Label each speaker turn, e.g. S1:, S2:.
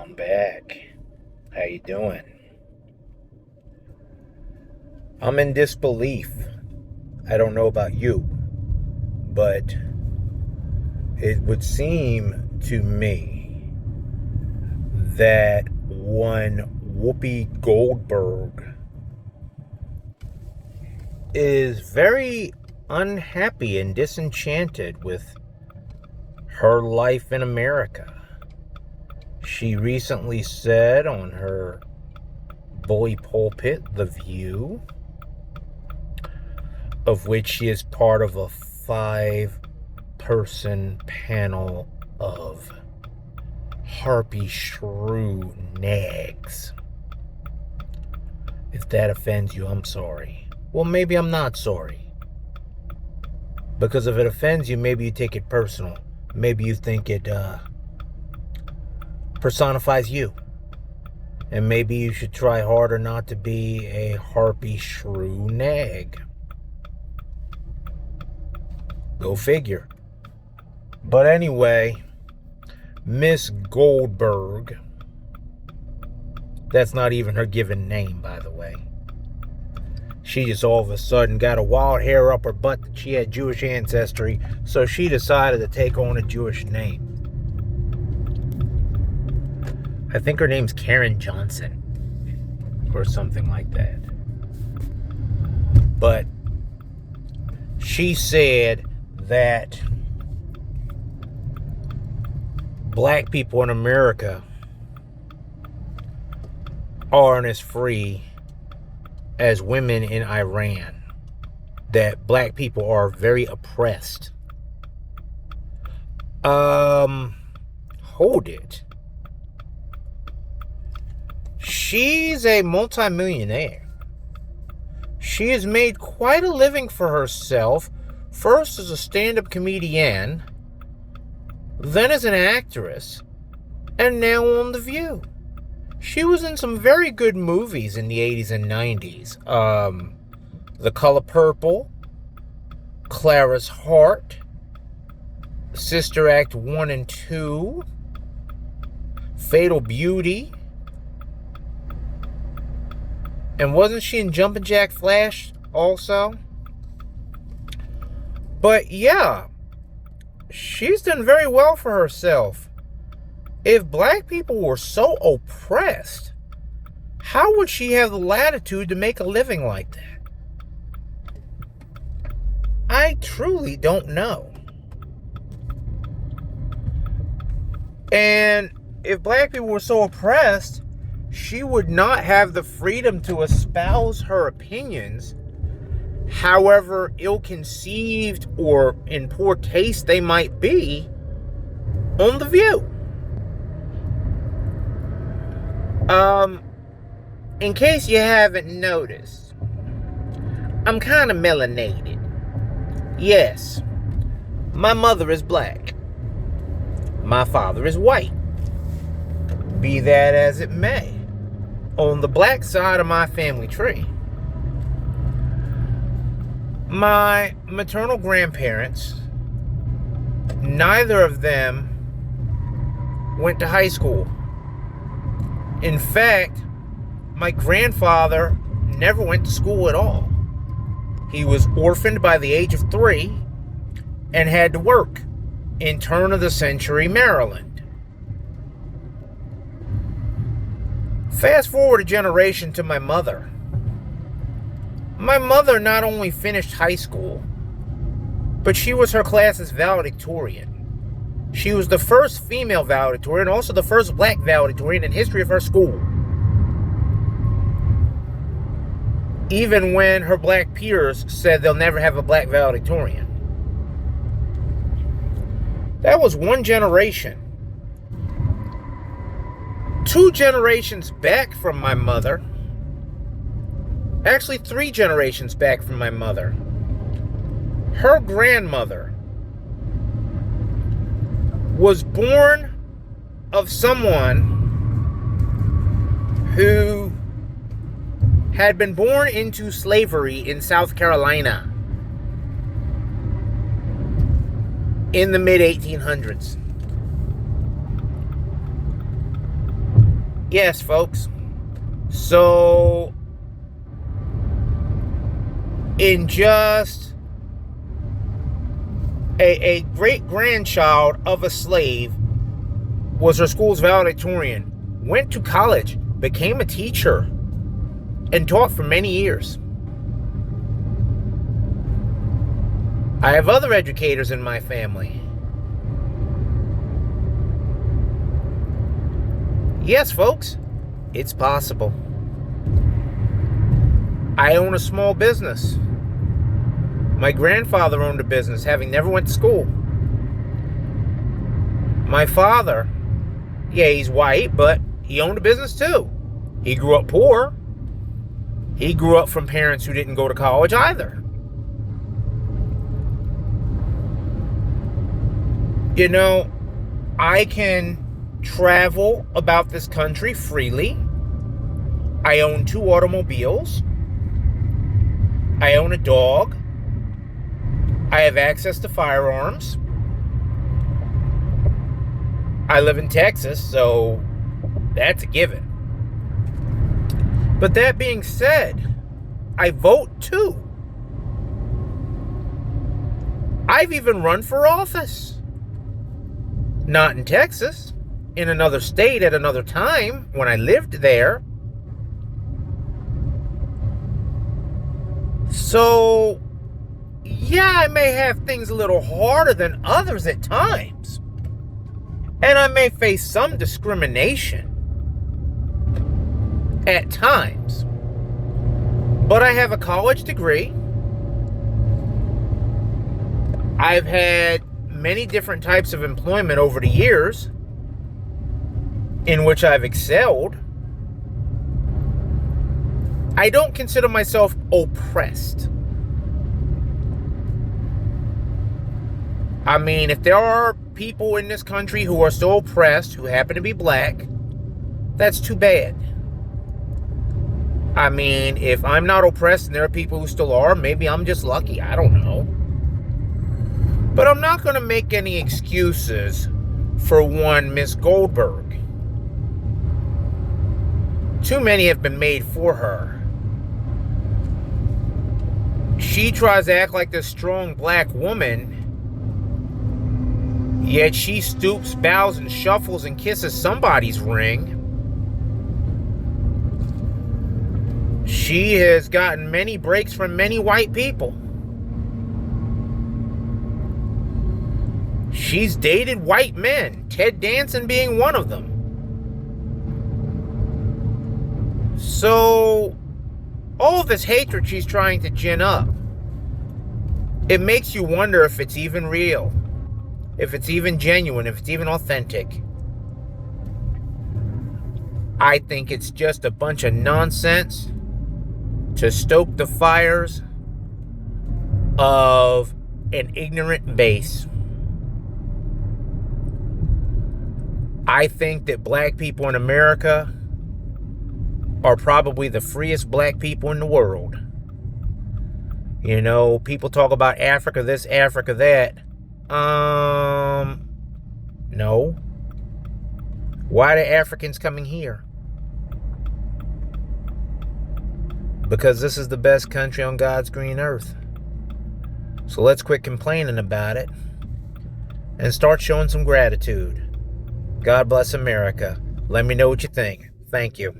S1: I'm back. How you doing? I'm in disbelief. I don't know about you, but it would seem to me that one Whoopi Goldberg is very unhappy and disenchanted with her life in America. She recently said on her bully pulpit, The View, of which she is part of a 5-person panel of harpy shrew nags. If that offends you, I'm sorry. Well, maybe I'm not sorry. Because if it offends you, maybe you take it personal. Maybe you think it personifies you. And maybe you should try harder not to be a harpy shrew nag. Go figure. But anyway, Miss Goldberg, that's not even her given name, by the way. She just all of a sudden got a wild hair up her butt that she had Jewish ancestry, so she decided to take on a Jewish name. I think her name's Caryn Johnson, or something like that. But she said that black people in America aren't as free as women in Iran. That black people are very oppressed. Hold it. She's a multimillionaire. She has made quite a living for herself, first as a stand-up comedian, then as an actress, and now on The View. She was in some very good movies in the 80s and 90s. The Color Purple, Clara's Heart, Sister Act 1 and 2, Fatal Beauty. And wasn't she in Jumpin' Jack Flash also? But yeah, she's done very well for herself. If black people were so oppressed, how would she have the latitude to make a living like that? I truly don't know. And if black people were so oppressed, she would not have the freedom to espouse her opinions, however ill-conceived or in poor taste they might be, on The View. In case you haven't noticed, I'm kind of melanated. Yes, my mother is black. My father is white. Be that as it may. On the black side of my family tree, my maternal grandparents, neither of them went to high school. In fact, my grandfather never went to school at all. He was orphaned by the age of 3 and had to work in turn-of-the-century Maryland. Fast forward a generation to my mother. My mother not only finished high school, but she was her class's valedictorian. She was the first female valedictorian, also the first black valedictorian in history of her school. Even when her black peers said they'll never have a black valedictorian. That was one generation. 2 generations back from my mother, actually 3 generations back from my mother, her grandmother was born of someone who had been born into slavery in South Carolina in the mid-1800s. Yes, folks. So, in just a great-grandchild of a slave was her school's valedictorian, went to college, became a teacher, and taught for many years. I have other educators in my family. Yes, folks, it's possible. I own a small business. My grandfather owned a business, having never went to school. My father, yeah, he's white, but he owned a business too. He grew up poor. He grew up from parents who didn't go to college either. You know, I can travel about this country freely. I own 2 automobiles. I own a dog. I have access to firearms. I live in Texas, so that's a given. But that being said, I vote too. I've even run for office. Not in Texas, in another state at another time when I lived there. So, yeah, I may have things a little harder than others at times. And I may face some discrimination at times. But I have a college degree. I've had many different types of employment over the years in which I've excelled. I don't consider myself oppressed. I mean, if there are people in this country who are still oppressed, who happen to be black, that's too bad. I mean, if I'm not oppressed and there are people who still are, maybe I'm just lucky. I don't know. But I'm not going to make any excuses for one Miss Goldberg. Too many have been made for her. She tries to act like this strong black woman, yet she stoops, bows, and shuffles and kisses somebody's ring. She has gotten many breaks from many white people. She's dated white men, Ted Danson being one of them. So, all this hatred she's trying to gin up, it makes you wonder if it's even real, if it's even genuine, if it's even authentic. I think it's just a bunch of nonsense to stoke the fires of an ignorant base. I think that black people in America are probably the freest black people in the world. You know, people talk about Africa this, Africa that. No. Why are Africans coming here? Because this is the best country on God's green earth. So let's quit complaining about it and start showing some gratitude. God bless America. Let me know what you think. Thank you.